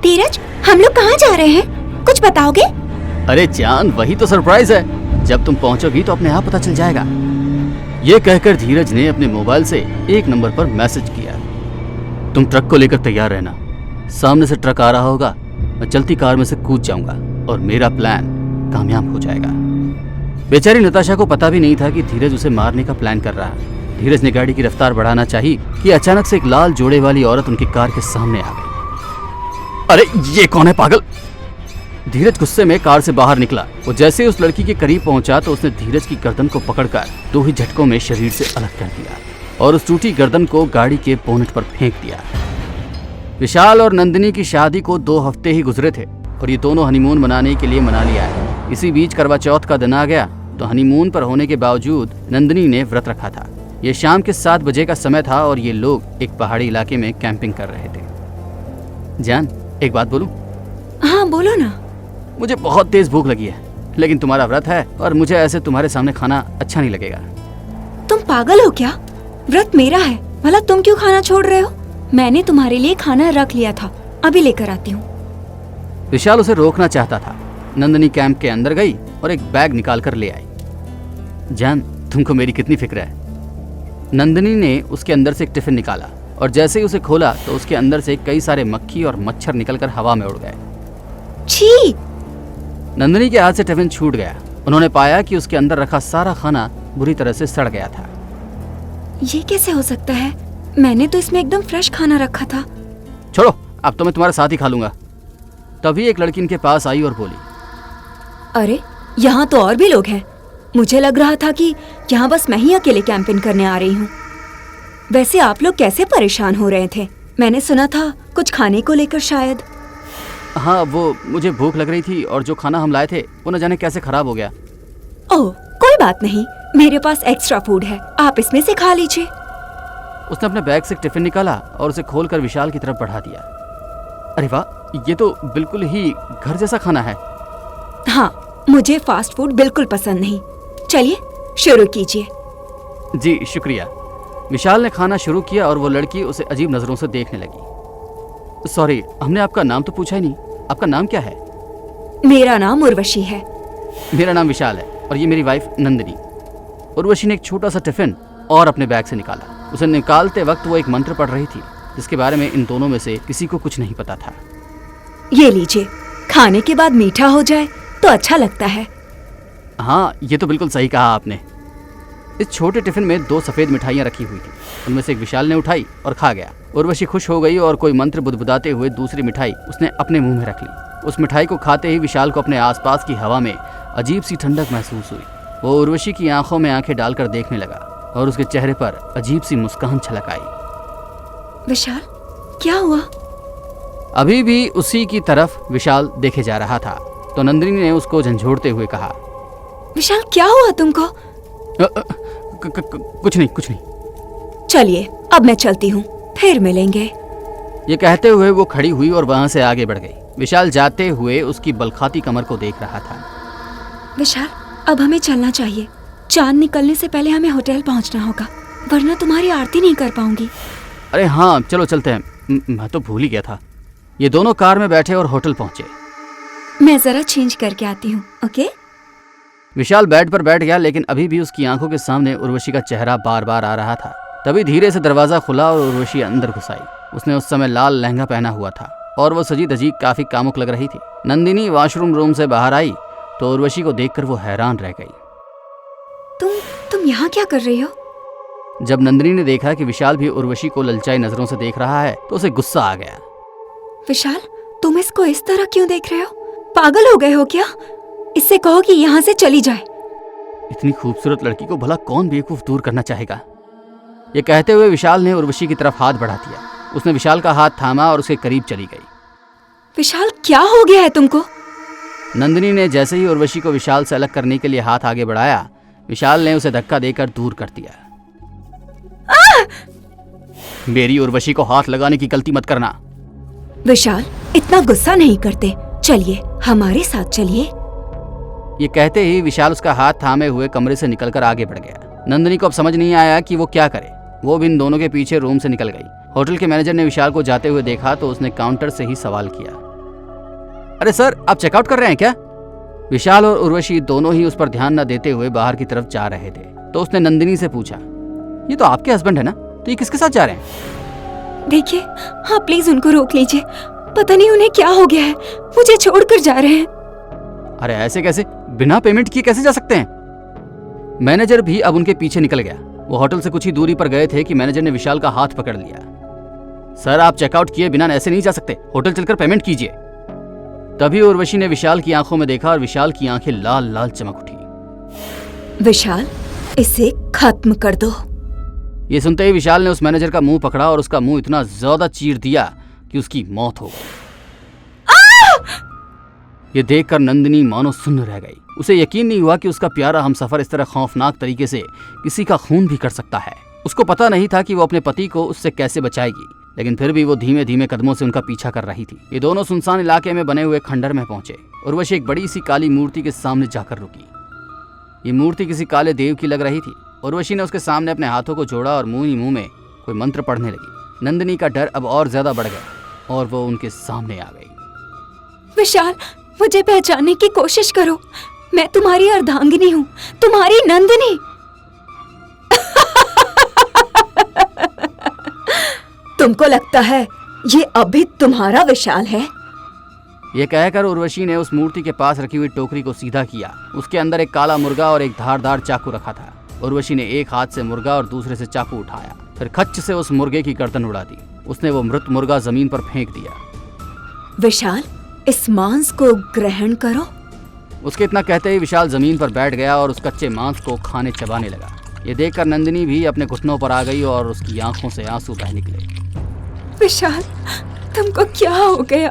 धीरज, हम लोग कहाँ जा रहे हैं? कुछ बताओगे? अरे जान, वही तो सरप्राइज है। जब तुम पहुंचोगी तो अपने आप पता चल जाएगा। ये कहकर धीरज ने अपने मोबाइल से एक नंबर पर मैसेज किया। तुम ट्रक को लेकर तैयार रहना। सामने से ट्रक आ रहा होगा, मैं चलती कार में से कूद जाऊंगा और मेरा प्लान कामयाब हो जाएगा। बेचारी नताशा को पता भी नहीं था कि धीरज उसे मारने का प्लान कर रहा है। धीरज ने गाड़ी की रफ्तार बढ़ाना चाही कि अचानक से एक लाल जोड़े वाली औरत उनकी कार के सामने आ गई। अरे ये कौन है पागल? धीरज गुस्से में कार से बाहर निकला। वो जैसे उस लड़की के करीब पहुंचा तो उसने धीरज की गर्दन को पकड़कर 2 ही झटकों में शरीर से अलग कर दिया और उस टूटी गर्दन को गाड़ी के बोनेट पर फेंक दिया। विशाल और नंदिनी की शादी को 2 हफ्ते ही गुजरे थे और ये दोनों हनीमून मनाने के लिए मना लिया है। इसी बीच करवा चौथ का दिन आ गया तो हनीमून पर होने के बावजूद नंदिनी ने व्रत रखा था। ये शाम के 7 बजे का समय था और ये लोग एक पहाड़ी इलाके में कैंपिंग कर रहे थे। जान, एक बात बोलूं? हाँ बोलो ना। मुझे बहुत तेज भूख लगी है, लेकिन तुम्हारा व्रत है और मुझे ऐसे तुम्हारे सामने खाना अच्छा नहीं लगेगा। तुम पागल हो क्या? व्रत मेरा है, भला तुम क्यों खाना छोड़ रहे हो? मैंने तुम्हारे लिए खाना रख लिया था, अभी लेकर आती हूँ। विशाल उसे रोकना चाहता था। नंदिनी कैंप के अंदर गई और एक बैग निकाल कर ले आई। जान, तुमको मेरी कितनी फिक्र है। नंदिनी ने उसके अंदर से एक टिफिन निकाला और जैसे ही उसे खोला तो उसके अंदर से कई सारे मक्खी और मच्छर निकलकर हवा में उड़ गए। छी! नंदिनी के हाथ से टिफिन छूट गया। उन्होंने पाया कि उसके अंदर रखा सारा खाना बुरी तरह से सड़ गया था। ये कैसे हो सकता है? मैंने तो इसमें एकदम फ्रेश खाना रखा था। छोड़ो, अब तो मैं तुम्हारे साथ ही खा लूंगा। तभी एक लड़की इनके पास आई और बोली, अरे यहाँ तो और भी लोग हैं। मुझे लग रहा था कि यहाँ बस मैं ही अकेले कैंपिंग करने आ रही हूँ। वैसे आप लोग कैसे परेशान हो रहे थे? मैंने सुना था कुछ खाने को लेकर शायद। हाँ, वो मुझे भूख लग रही थी और जो खाना हम लाए थे वो न जाने कैसे खराब हो गया। ओह, कोई बात नहीं, मेरे पास एक्स्ट्रा फूड है, आप इसमें से खा लीजिए। उसने अपने बैग से एक टिफिन निकाला और उसे खोलकर विशाल की तरफ बढ़ा दिया। अरे वाह, ये तो बिल्कुल ही घर जैसा खाना है। हाँ, मुझे फास्ट फूड बिल्कुल पसंद नहीं। चलिए शुरू कीजिए। जी शुक्रिया। विशाल ने खाना शुरू किया और वो लड़की उसे अजीब नजरों से देखने लगी। सॉरी, हमने आपका नाम तो पूछा ही नहीं। आपका नाम क्या है? मेरा नाम उर्वशी है। मेरा नाम विशाल है और ये मेरी वाइफ नंदिनी। उर्वशी ने एक छोटा सा टिफिन और अपने बैग से निकाला। उसे निकालते वक्त वो एक मंत्र पढ़ रही थी जिसके बारे में इन दोनों में से किसी को कुछ नहीं पता था। ये लीजिए, खाने के बाद मीठा हो जाए तो अच्छा लगता है। हाँ, ये तो बिल्कुल सही कहा आपने। इस छोटे टिफिन में 2 सफेद मिठाइयाँ रखी हुई थी। उनमें से एक विशाल ने उठाई और खा गया। उर्वशी खुश हो गई और कोई मंत्र बुदबुदाते हुए दूसरी मिठाई उसने अपने मुंह में रख ली। उस मिठाई को खाते ही विशाल को अपने आसपास की हवा में अजीब सी ठंडक महसूस हुई। वो उर्वशी की आंखों में आंखें डालकर देखने लगा और उसके चेहरे पर अजीब सी मुस्कान छलक आई। विशाल, क्या हुआ? अभी भी उसी की तरफ विशाल देखे जा रहा था तो नंदिनी ने उसको झंझोड़ते हुए कहा, विशाल क्या हुआ तुमको? कुछ नहीं। चलिए अब मैं चलती हूँ, फिर मिलेंगे। ये कहते हुए वो खड़ी हुई और वहां से आगे बढ़ गई। विशाल जाते हुए उसकी बलखाती कमर को देख रहा था। विशाल, अब हमें चलना चाहिए। चांद निकलने से पहले हमें होटल पहुँचना होगा, वरना तुम्हारी आरती नहीं कर पाऊंगी। अरे हाँ, चलो चलते हैं। मैं तो भूल ही गया था। ये दोनों कार में बैठे और होटल पहुंचे। मैं जरा चेंज करके आती हूँ, ओके? विशाल बेड पर बैठ गया, लेकिन अभी भी उसकी आंखों के सामने उर्वशी का चेहरा बार बार आ रहा था। तभी धीरे से दरवाजा खुला और उर्वशी अंदर घुस आई। उसने उस समय लाल लहंगा पहना हुआ था और वो सजी धजी काफी कामुक लग रही थी। नंदिनी वॉशरूम रूम से बाहर आई तो उर्वशी को देखकर वो हैरान रह गई। तुम यहाँ क्या कर रही हो? जब नंदिनी ने देखा कि विशाल भी उर्वशी को ललचाई नजरों से देख रहा है तो उसे गुस्सा आ गया। विशाल, तुम इसको इस तरह क्यों देख रहे हो? पागल हो गए हो क्या? इससे कहो कि यहाँ से चली जाए। इतनी खूबसूरत लड़की को भला कौन बेवकूफ दूर करना चाहेगा? ये कहते हुए विशाल ने उर्वशी की तरफ हाथ बढ़ा दिया। उसने विशाल का हाथ थामा और उसके करीब चली गई। विशाल, क्या हो गया है तुमको? नंदिनी ने जैसे ही उर्वशी को विशाल से अलग करने के लिए हाथ आगे बढ़ाया, विशाल ने उसे धक्का देकर दूर कर दिया। मेरी उर्वशी को हाथ लगाने की गलती मत करना। विशाल, इतना गुस्सा नहीं करते, चलिए हमारे साथ चलिए। ये कहते ही विशाल उसका हाथ थामे हुए कमरे से निकलकर आगे बढ़ गया। नंदिनी को अब समझ नहीं आया कि वो क्या करे। वो भी इन दोनों के पीछे रूम से निकल गई। होटल के मैनेजर ने विशाल को जाते हुए देखा तो उसने काउंटर से ही सवाल किया, अरे सर, आप चेकआउट कर रहे हैं क्या? विशाल और उर्वशी दोनों ही उस पर ध्यान न देते हुए बाहर की तरफ जा रहे थे। तो उसने नंदिनी से पूछा, ये तो आपके हस्बैंड है ना, तो ये किसके साथ जा रहे हैं? देखिए, हाँ प्लीज उनको रोक लीजिए। पता नहीं उन्हें क्या हो गया है, मुझे छोड़कर जा रहे हैं। अरे ऐसे कैसे, बिना पेमेंट किए कैसे जा सकते हैं? मैनेजर भी अब उनके पीछे निकल गया। वो होटल से कुछ ही दूरी पर गए थे कि मैनेजर ने विशाल का हाथ पकड़ लिया। सर, आप चेकआउट किए बिना ऐसे नहीं जा सकते, होटल चलकर पेमेंट कीजिए। तभी उर्वशी ने विशाल की आंखों में देखा और विशाल की आंखें लाल लाल चमक उठी। विशाल, इसे खत्म कर दो। ये सुनते ही विशाल ने उस मैनेजर का मुंह पकड़ा और उसका मुंह इतना ज्यादा चीर दिया कि उसकी मौत हो गई। ये देखकर नंदिनी मानो सुन्न रह गई। उसे यकीन नहीं हुआ कि उसका प्यारा हमसफर इस तरह खौफनाक तरीके से किसी का खून भी कर सकता है। उसको पता नहीं था कि वो अपने पति को उससे कैसे बचाएगी, लेकिन फिर भी वो धीमे धीमे कदमों से उनका पीछा कर रही थी। ये दोनों सुनसान इलाके में बने हुए खंडर में पहुंचे। उर्वशी एक बड़ी सी काली मूर्ति के सामने जाकर रुकी। ये मूर्ति किसी काले देव की लग रही थी। उर्वशी ने उसके सामने अपने हाथों को जोड़ा और मुंह ही मुंह में कोई मंत्र पढ़ने लगी। नंदिनी का डर अब और ज्यादा बढ़ गया और वो उनके सामने आ गई। विशाल, मुझे पहचानने की कोशिश करो। मैं तुम्हारी अर्धांगिनी हूँ, तुम्हारी नंदिनी। तुमको लगता है ये अभी तुम्हारा विशाल है? ये कहकर उर्वशी ने उस मूर्ति के पास रखी हुई टोकरी को सीधा किया। उसके अंदर एक काला मुर्गा और एक धारदार चाकू रखा था। उर्वशी ने एक हाथ से मुर्गा और दूसरे से चाकू उठाया, फिर खच्च से उस मुर्गे की गर्दन उड़ा दी। उसने वो मृत मुर्गा जमीन पर फेंक दिया। विशाल, इस मांस को ग्रहण करो। उसके इतना कहते ही विशाल जमीन पर बैठ गया और उस कच्चे मांस को खाने चबाने लगा। ये देखकर नंदिनी भी अपने घुटनों पर आ गई और उसकी आंखों से आंसू बह निकले। विशाल, तुमको क्या हो गया?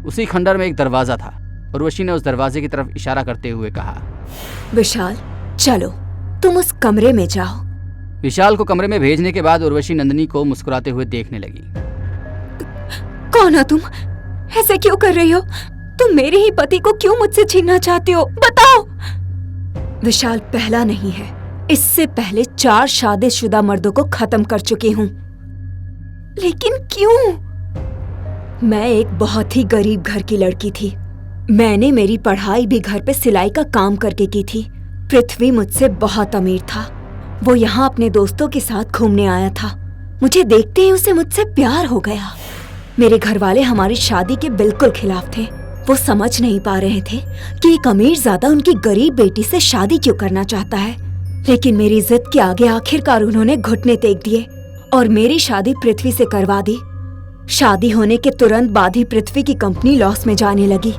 उसी खंडर में एक दरवाजा था। उर्वशी ने उस दरवाजे की तरफ इशारा करते हुए कहा, विशाल, चलो तुम उस कमरे में जाओ। विशाल को कमरे में भेजने के बाद उर्वशी नंदिनी को मुस्कुराते हुए देखने लगी। कौन हो तुम? ऐसे क्यों कर रही हो? तुम मेरे ही पति को क्यों मुझसे छीनना चाहते हो? बताओ। विशाल पहला नहीं है, इससे पहले 4 शादीशुदा मर्दों को खत्म कर चुकी हूँ। लेकिन क्यों? मैं एक बहुत ही गरीब घर की लड़की थी। मैंने मेरी पढ़ाई भी घर पे सिलाई का काम करके की थी। पृथ्वी मुझसे बहुत अमीर था। वो यहाँ अपने दोस्तों के साथ घूमने आया था। मुझे देखते ही उसे मुझसे प्यार हो गया। मेरे घर वाले हमारी शादी के बिल्कुल खिलाफ थे। वो समझ नहीं पा रहे थे कि एक अमीरज़ादा उनकी गरीब बेटी से शादी क्यों करना चाहता है। लेकिन मेरी जिद के आगे आखिरकार उन्होंने घुटने टेक दिए और मेरी शादी पृथ्वी से करवा दी। शादी होने के तुरंत बाद ही पृथ्वी की कंपनी लॉस में जाने लगी।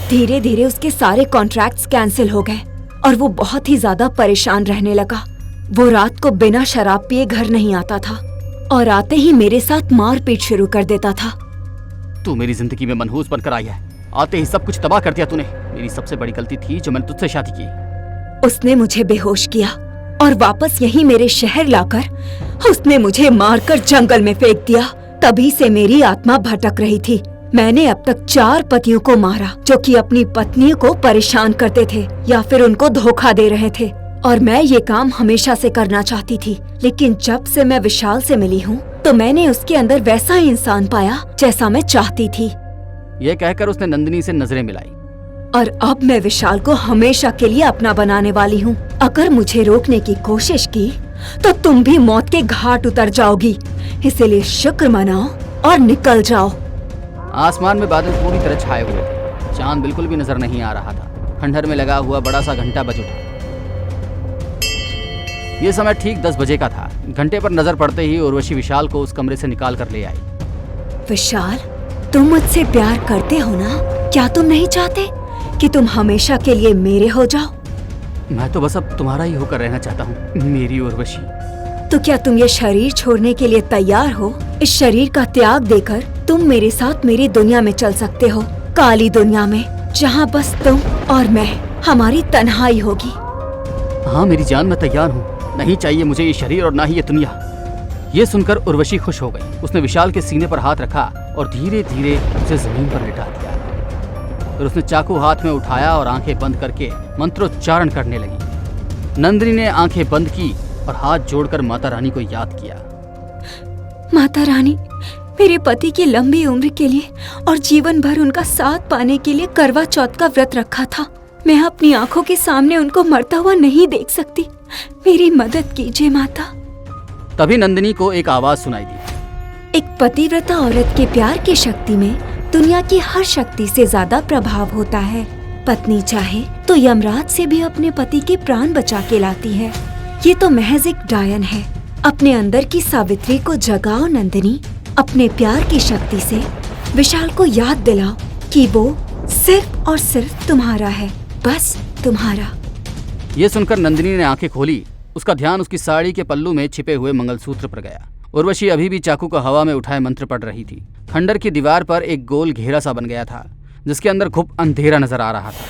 धीरे धीरे उसके सारे कॉन्ट्रैक्ट्स कैंसिल हो गए और वो बहुत ही ज्यादा परेशान रहने लगा। वो रात को बिना शराब पिए घर नहीं आता था और आते ही मेरे साथ मारपीट शुरू कर देता था। तू मेरी जिंदगी में मनहूस बनकर आई है। आते ही सब कुछ तबाह कर दिया तूने। मेरी सबसे बड़ी गलती थी जो मैंने तुझसे शादी की। उसने मुझे बेहोश किया और वापस यहीं मेरे शहर लाकर उसने मुझे मारकर जंगल में फेंक दिया। तभी से मेरी आत्मा भटक रही थी। मैंने अब तक 4 पतियों को मारा जो कि अपनी पत्नियों को परेशान करते थे या फिर उनको धोखा दे रहे थे, और मैं ये काम हमेशा से करना चाहती थी। लेकिन जब से मैं विशाल से मिली हूँ तो मैंने उसके अंदर वैसा ही इंसान पाया जैसा मैं चाहती थी। ये कहकर उसने नंदिनी से नजरें मिलाई। और अब मैं विशाल को हमेशा के लिए अपना बनाने वाली हूँ। अगर मुझे रोकने की कोशिश की तो तुम भी मौत के घाट उतर जाओगी। इसीलिए शुक्र मनाओ और निकल जाओ। आसमान में बादल पूरी तरह छाए हुए थे। चांद बिल्कुल भी नजर नहीं आ रहा था। खंडहर में लगा हुआ बड़ा सा घंटा बज उठा। ये समय ठीक 10 बजे का था। घंटे पर नजर पड़ते ही उर्वशी विशाल को उस कमरे से निकाल कर ले आई। विशाल, तुम मुझसे प्यार करते हो ना? क्या तुम नहीं चाहते कि तुम हमेशा के लिए मेरे हो जाओ? मैं तो बस अब तुम्हारा ही होकर रहना चाहता हूँ, मेरी उर्वशी। तो क्या तुम ये शरीर छोड़ने के लिए तैयार हो? इस शरीर का त्याग देकर तुम मेरे साथ मेरी दुनिया में चल सकते हो, काली दुनिया में, जहाँ बस तुम और मैं, हमारी तन्हाई होगी। हाँ मेरी जान, मैं तैयार हूँ। नहीं चाहिए मुझे ये शरीर और ना ही ये दुनिया। ये सुनकर उर्वशी खुश हो गई। उसने विशाल के सीने पर हाथ रखा और धीरे धीरे उसे जमीन पर लिटा दिया। फिर उसने चाकू हाथ में उठाया और आंखें बंद करके मंत्रोच्चारण करने लगी। नंदिनी ने आंखें बंद की और हाथ जोड़कर माता रानी को याद किया। माता रानी, मेरे पति की लंबी उम्र के लिए और जीवन भर उनका साथ पाने के लिए करवा चौथ का व्रत रखा था। मैं अपनी आंखों के सामने उनको मरता हुआ नहीं देख सकती। मेरी मदद कीजिए माता। तभी नंदिनी को एक आवाज सुनाई दी। एक पतिव्रता औरत के प्यार की शक्ति में दुनिया की हर शक्ति से ज्यादा प्रभाव होता है। पत्नी चाहे तो यमराज से भी अपने पति के प्राण बचा के लाती है। ये तो महज एक डायन है। अपने अंदर की सावित्री को जगाओ नंदिनी। अपने प्यार की शक्ति से विशाल को याद दिलाओ कि वो सिर्फ और सिर्फ तुम्हारा है, बस तुम्हारा। ये सुनकर नंदिनी ने आंखें खोली। उसका ध्यान उसकी साड़ी के पल्लू में छिपे हुए मंगलसूत्र पर गया। उर्वशी अभी भी चाकू को हवा में उठाए मंत्र पढ़ रही थी। खंडर की दीवार पर एक गोल घेरा सा बन गया था, जिसके अंदर खूब अंधेरा नजर आ रहा था।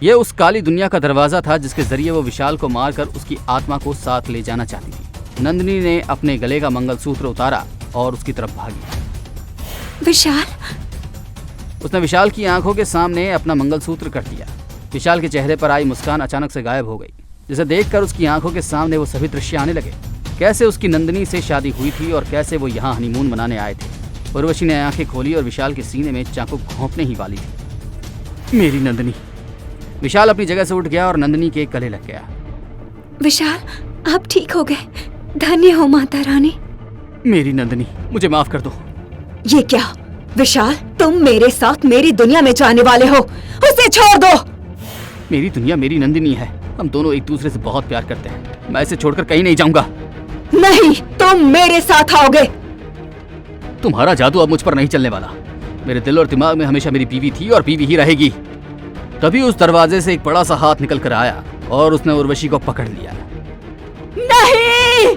यह उस काली दुनिया का दरवाजा था जिसके जरिए वो विशाल को मारकर उसकी आत्मा को साथ ले जाना चाहती थी। नंदिनी ने अपने गले का मंगलसूत्र उतारा और उसकी तरफ भागी। विशाल! उसने विशाल की आंखों के सामने अपना मंगलसूत्र कर दिया। विशाल के चेहरे पर आई मुस्कान अचानक से गायब हो गई, जिसे देखकर उसकी आंखों के सामने वो सभी दृश्य आने लगे। कैसे उसकी नंदिनी से शादी हुई थी और कैसे वो यहाँ हनीमून मनाने आए थे। उर्वशी ने आंखें खोली और विशाल के सीने में चाकू घोंपने ही वाली थी। मेरी नंदिनी! विशाल अपनी जगह से उठ गया और नंदिनी के गले लग गया। विशाल, आप ठीक हो गए। धन्य हो माता रानी। मेरी नंदिनी, मुझे माफ कर दो। ये क्या विशाल, तुम मेरे साथ मेरी दुनिया में जाने वाले हो। उसे छोड़ दो। मेरी दुनिया मेरी नंदिनी है। हम दोनों एक दूसरे से बहुत प्यार करते हैं। मैं इसे छोड़कर कहीं नहीं जाऊंगा। नहीं, तुम मेरे साथ आओगे। तुम्हारा जादू अब मुझ पर नहीं चलने वाला। मेरे दिल और दिमाग में हमेशा मेरी बीवी थी और बीवी ही रहेगी। तभी उस दरवाजे से एक बड़ा सा हाथ निकल कर आया और उसने उर्वशी को पकड़ लिया। नहीं!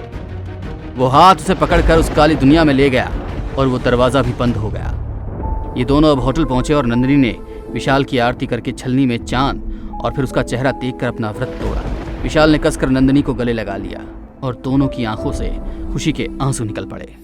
वो हाथ उसे पकड़कर उस काली दुनिया में ले गया और वो दरवाजा भी बंद हो गया। ये दोनों अब होटल पहुंचे और नंदिनी ने विशाल की आरती करके छलनी में चांद और फिर उसका चेहरा देखकर अपना व्रत तोड़ा। विशाल ने कसकर नंदिनी को गले लगा लिया और दोनों की आंखों से खुशी के आंसू निकल पड़े।